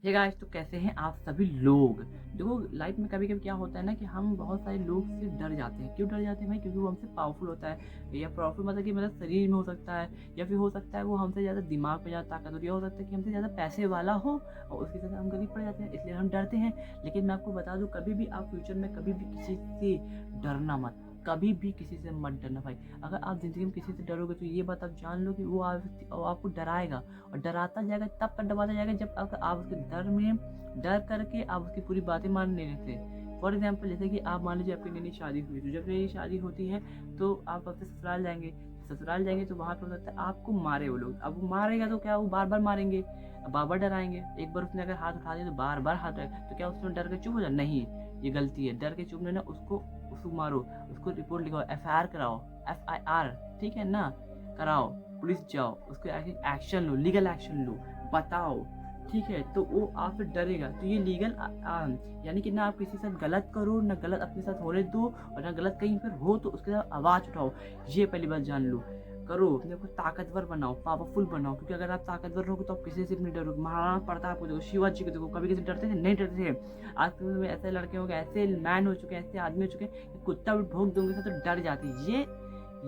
Hey guys, तो कैसे हैं आप सभी लोग। देखो, लाइफ में कभी कभी क्या होता है ना कि हम बहुत सारे लोग से डर जाते हैं। क्यों डर जाते हैं भाई? क्योंकि वो हमसे पावरफुल होता है, या पावरफुल मतलब कि मतलब शरीर में हो सकता है, या फिर हो सकता है वो हमसे ज़्यादा दिमाग में ज़्यादा ताकतवर, या हो सकता है कि हमसे ज़्यादा पैसे वाला हो और उसकी वजह से हम गरीब पड़ जाते हैं, इसलिए हम डरते हैं। लेकिन मैं आपको बता दूं, कभी भी आप फ्यूचर में कभी भी किसी से डरना मत। कभी भी किसी से मत डरना भाई। अगर आप जिंदगी में किसी से डरोगे तो ये बात आप जान लो कि वो आपको डराएगा, और डराता जाएगा, तब तक डराता जाएगा जब अगर आप उसके डर में डर करके आप उसकी पूरी बातें मान नहीं लेते। फॉर एग्जाम्पल, जैसे कि आप मान लीजिए आपकी नई नई शादी हुई, तो जब नई शादी होती है तो आप अपने ससुराल जाएंगे तो वहाँ पे हो सकता है आपको मारे वो लोग। अब वो मारेगा तो क्या, वो बार बार मारेंगे, बार बार डराएंगे। एक बार उसने अगर हाथ उठा दिया तो बार बार हाथ उठाएगा, तो क्या उसमें डर के चुप हो जाए? नहीं, ये गलती है। डर के चुप नहीं ना, उसको मारो, उसको रिपोर्ट लिखाओ, FIR कराओ, FIR, ठीक है ना, कराओ, पुलिस जाओ, उसको एक्शन लो, लीगल एक्शन लो, बताओ, ठीक है। तो वो आपसे डरेगा। तो ये लीगल यानी कि ना आप किसी के साथ गलत करो, ना गलत अपने साथ होने दो, और ना गलत कहीं पर हो तो उसके साथ आवाज़ उठाओ। ये पहली बात जान लो। करो, अपने को ताकतवर बनाओ, पावरफुल बनाओ, क्योंकि अगर आप ताकतवर रहोगे तो आप किसी से भी नहीं डरोगे। महाराणा प्रताप को देखो, शिवाजी को देखो, कभी किसी डरते थे? नहीं डरते थे। आज के समय में ऐसे लड़के हो गए, ऐसे मैन हो चुके हैं, ऐसे आदमी हो चुके हैं कि कुत्ता भी भौंक दोगे तो डर जाते हैं।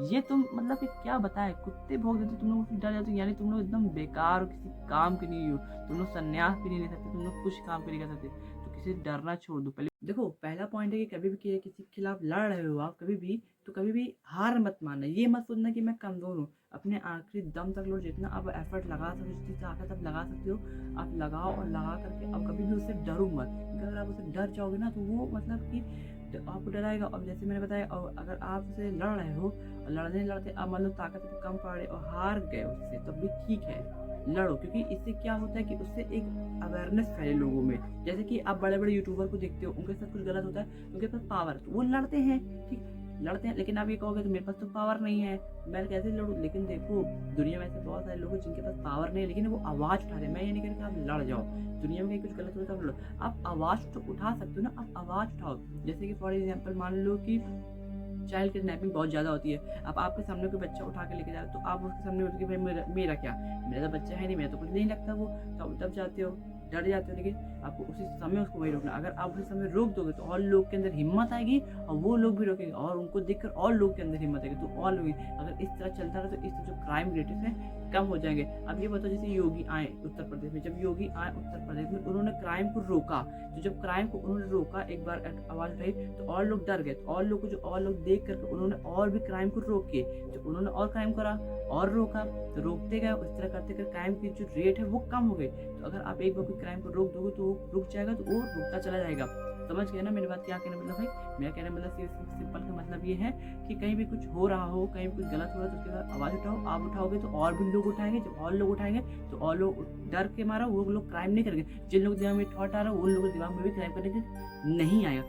ये तुम मतलब कि क्या बताए, कुत्ते भौंक देते तुम लोग डर जाते हो, यानी तुम लोग एकदम बेकार हो, किसी काम के नहीं हो। तुम लोग संन्यास भी नहीं ले सकते, तुम लोग कुछ काम भी नहीं कर सकते। तो किसी से डरना छोड़ दो। पहले देखो, पहला पॉइंट है कि कभी भी किसी के खिलाफ लड़ रहे हो आप, कभी भी तो कभी भी हार मत मानना। ये मत सोचना कि मैं कमजोर हूँ। अपने आखिरी दम तक लो, जितना आप एफर्ट लगा सकते हो, जितनी ताकत आप लगा सकते हो आप लगाओ, और लगा करके अब कभी भी उससे डरो मत। क्योंकि अगर आप उससे डर जाओगे ना तो वो मतलब कि आपको डराएगा। और जैसे मैंने बताया, और अगर आप उससे लड़ रहे हो और लड़ने लड़ते आप मान लो ताकत कम पड़ रही और हार गए उससे, तब भी ठीक है, लड़ो। क्योंकि इससे क्या होता है कि उससे एक अवेयरनेस फैले लोगों में। जैसे कि आप बड़े बड़े यूट्यूबर को देखते हो, उनके साथ कुछ गलत होता है, उनके पास पावर, तो वो लड़ते हैं, ठीक, लड़ते हैं। लेकिन आप ये कहोगे तो मेरे पास तो पावर नहीं है, मैं कैसे लड़ूं? लेकिन देखो, दुनिया में ऐसे बहुत सारे लोग हैं जिनके पास पावर नहीं है, लेकिन वो आवाज उठा रहे हैं। मैं ये नहीं कह रहा कि आप लड़ जाओ, दुनिया में कहीं कुछ गलत होता है तो आप लड़ो। आप आवाज तो उठा सकते हो ना, आप आवाज उठाओ। जैसे कि फॉर एग्जाम्पल मान लो कि चाइल्ड किडनैपिंग बहुत ज़्यादा होती है। अब आपके सामने कोई बच्चा उठा के लेके जा रहा है, तो आप उसके सामने बोलोगे भाई मेरा क्या, मेरा तो बच्चा है नहीं, मेरा तो कुछ नहीं लगता वो, तो तब जाते हो, डर जाते हो। लेकिन आपको उसी समय उसको वही रोकना। अगर आप उसी समय रोक दोगे तो और लोग के अंदर हिम्मत आएगी, और वो लोग भी रोकेंगे, और उनको देखकर और लोग के अंदर हिम्मत आएगी, तो और लोग। अगर इस तरह चलता रहा तो इस तरह जो क्राइम रेट्स हैं कम हो जाएंगे। अब ये बताओ, जैसे योगी आए उत्तर प्रदेश में, जब योगी आए उत्तर प्रदेश में, उन्होंने क्राइम को रोका। तो जब क्राइम को उन्होंने रोका, एक बार आवाज उठाई, तो और लोग डर गए, तो और लोग को जो और लोग देख करके उन्होंने और भी क्राइम को रोके। जब उन्होंने और क्राइम करा और रोका, तो रोकते गए, उस तरह करते करते क्राइम की जो रेट है वो कम हो गई। तो अगर आप एक बार कोई क्राइम को रोक दोगे तो वो रुक जाएगा, तो वो रुकता चला जाएगा। समझ गए ना मेरी बात? क्या कहने मतलब भाई, मेरा कहने मतलब सिंपल का मतलब ये है कि कहीं भी कुछ हो रहा हो, कहीं भी कुछ गलत हो रहा है, तो उसके बाद आवाज़ उठाओ। आप उठाओगे तो और भी लोग उठाएंगे, जब और लोग उठाएंगे तो और लोग डर के मारा वो लोग क्राइम नहीं करेंगे। जिन लोग दिमाग में थॉट आ रहा है उन लोगों के दिमाग में भी क्राइम करने के नहीं आएगा।